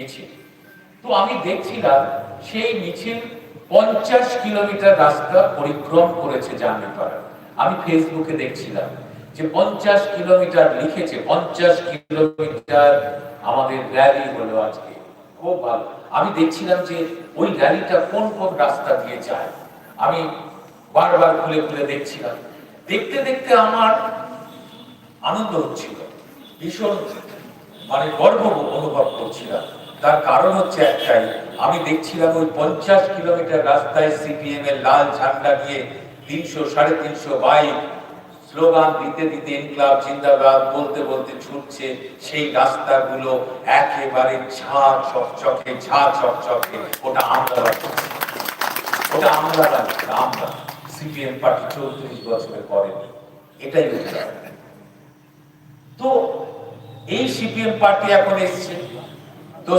মিছিল। তো আমি দেখছিলাম সেই মিছিল 50 কিলোমিটার রাস্তা পরিক্রম করেছে জার্নিপাড়া। আমি ফেসবুকে দেখছিলাম যে 50 কিলোমিটার লিখেছে, 50 কিলোমিটার আমাদের র্যালি হলো আজকে। খুব ভালো। আমি দেখছিলাম যে ওই র্যালিটা কোন কোন রাস্তা দিয়ে যায়, আমি বারবার খুলে খুলে দেখছিলাম। দেখতে দেখতে আমার আনন্দ হচ্ছিল, ভীষণ গর্ব অনুভব করছিলাম। তার কারণ হচ্ছে একটাই, আমি দেখছিলাম ওই 50 কিলোমিটার রাস্তায় সিপিএম এর লাল ঝান্ডা নিয়ে 300 350 বাইক স্লোগান দিতে দিতে ইনকলাব জিন্দাবাদ বলতে বলতে ছুটছে। সেই রাস্তাগুলো একেবারে ঝাঁ চকচকে। ওটা আমরা আমরা সিপিএম পার্টি 34 বছরের পরে এটাই উদাহরণ। তো এই সিপিএম পার্টি এখন এসছে, তো